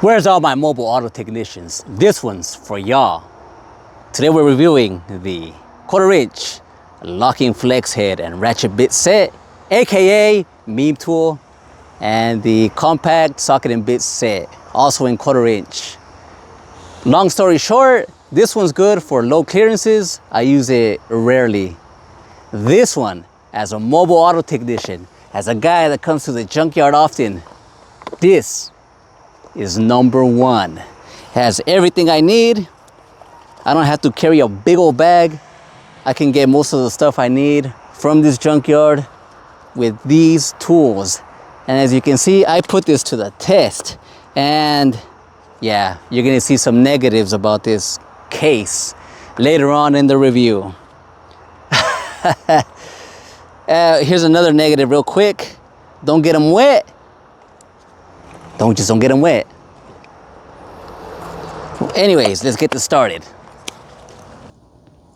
Where's all my mobile auto technicians? This one's for y'all. Today we're reviewing the 1/4 inch locking flex head and ratchet bit set, aka meme tool, and the compact socket and bit set, also in 1/4 inch. Long story short, this one's good for low clearances. I use it rarely. This one, as a mobile auto technician, as a guy that comes to the junkyard often, this is number one. Has everything I need. I don't have to carry a big old bag. I can get most of the stuff I need from this junkyard with these tools. And as you can see, I put this to the test. And yeah, you're gonna see some negatives about this case later on in the review. Here's another negative real quick. Don't get them wet. Don't get them wet. Anyways, let's get this started.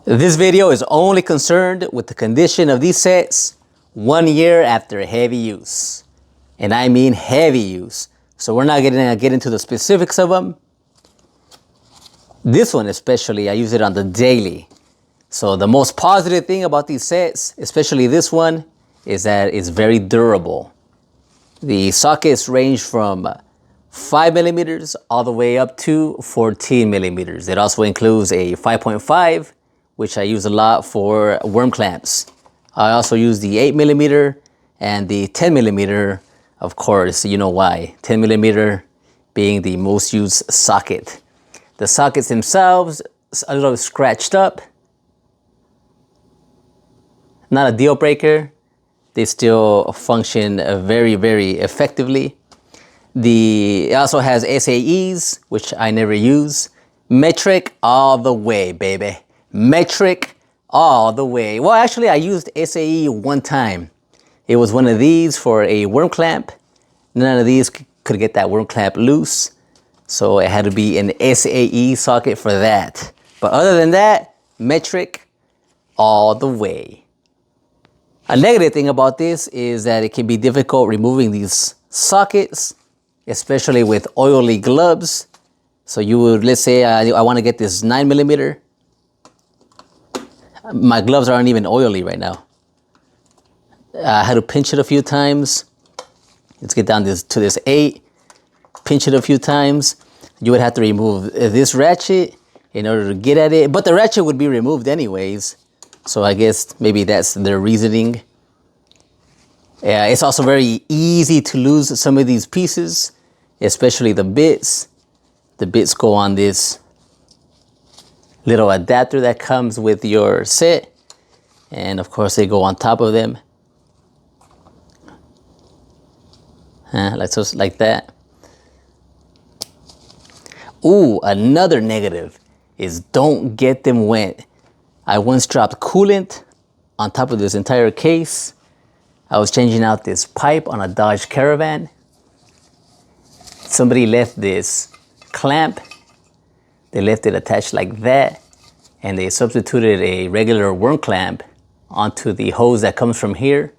This video is only concerned with the condition of these sets 1 year after heavy use. And I mean heavy use. So we're not gonna get into the specifics of them. This one especially, I use it on the daily. So the most positive thing about these sets, especially this one, is that it's very durable. The sockets range from 5 millimeters all the way up to 14 millimeters. It also includes a 5.5, which I use a lot for worm clamps. I also use the 8 millimeter and the 10 millimeter, of course, you know why. 10 millimeter being the most used socket. The sockets themselves, a little scratched up. Not a deal breaker. They still function very, very effectively. It also has SAEs, which I never use. Metric all the way, baby. Metric all the way. Well, actually, I used SAE one time. It was one of these for a worm clamp. None of these could get that worm clamp loose. So it had to be an SAE socket for that. But other than that, metric all the way. A negative thing about this is that it can be difficult removing these sockets, especially with oily gloves. So you would, let's say I want to get this 9 millimeter. My gloves aren't even oily right now. I had to pinch it a few times. Let's get down to this 8. Pinch it a few times. You would have to remove this ratchet in order to get at it. But the ratchet would be removed anyways. So I guess maybe that's their reasoning. Yeah, it's also very easy to lose some of these pieces, especially the bits. The bits go on this little adapter that comes with your set. And of course they go on top of them. Like that. Ooh, another negative is don't get them wet. I once dropped coolant on top of this entire case. I was changing out this pipe on a Dodge Caravan. Somebody left this clamp. They left it attached like that. And they substituted a regular worm clamp onto the hose that comes from here.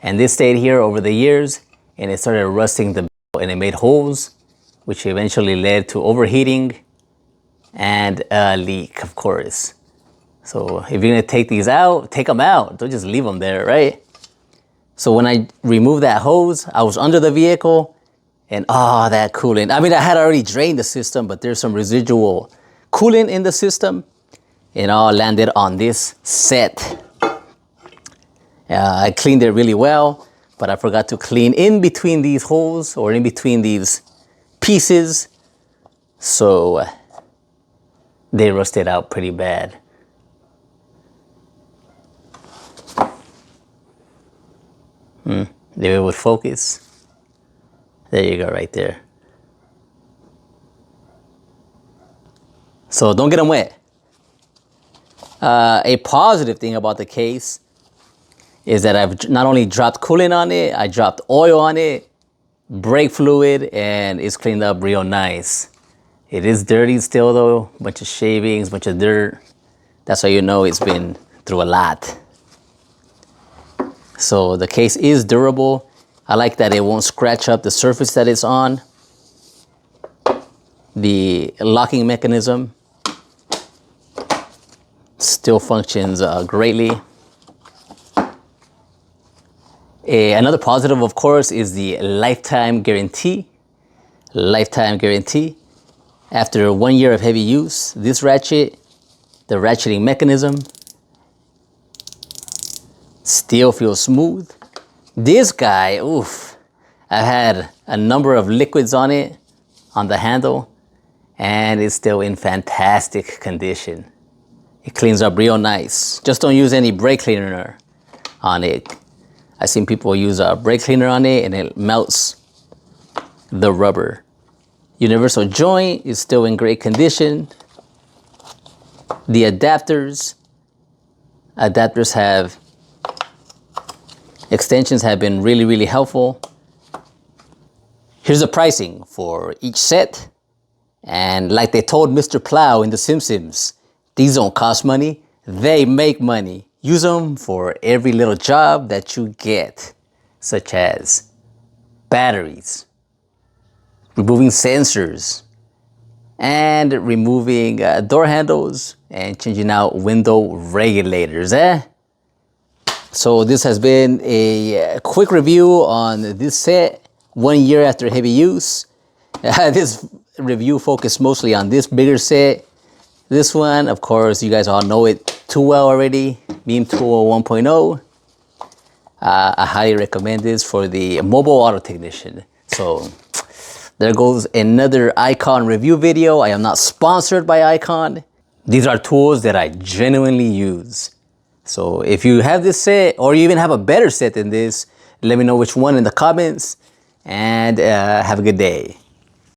And this stayed here over the years. And it started rusting the belt and it made holes, which eventually led to overheating and a leak, of course. So if you're gonna take these out, take them out. Don't just leave them there, right? So when I removed that hose, I was under the vehicle and that coolant. I mean, I had already drained the system, but there's some residual coolant in the system and all landed on this set. I cleaned it really well, but I forgot to clean in between these holes or in between these pieces. So they rusted out pretty bad. Maybe it would focus. There you go, right there. So don't get them wet. A positive thing about the case is that I've not only dropped coolant on it, I dropped oil on it, brake fluid, and it's cleaned up real nice. It is dirty still though, bunch of shavings, bunch of dirt. That's how you know it's been through a lot. So the case is durable. I like that it won't scratch up the surface that it's on. The locking mechanism still functions greatly. Another positive, of course, is the lifetime guarantee. Lifetime guarantee. After 1 year of heavy use, this ratchet, the ratcheting mechanism, still feels smooth. This guy, oof, I've had a number of liquids on it, on the handle, and it's still in fantastic condition. It cleans up real nice. Just don't use any brake cleaner on it. I've seen people use a brake cleaner on it and it melts the rubber. Universal joint is still in great condition. The adapters have, extensions have been really, really helpful. Here's the pricing for each set. And like they told Mr. Plow in The Simpsons, these don't cost money, they make money. Use them for every little job that you get, such as batteries, removing sensors, and removing door handles and changing out window regulators. So this has been a quick review on this set, 1 year after heavy use. This review focused mostly on this bigger set. This one, of course, you guys all know it too well already, Beam Tool 1.0. I highly recommend this for the mobile auto technician. So there goes another Icon review video. I am not sponsored by Icon. These are tools that I genuinely use. So if you have this set, or you even have a better set than this, let me know which one in the comments, and have a good day.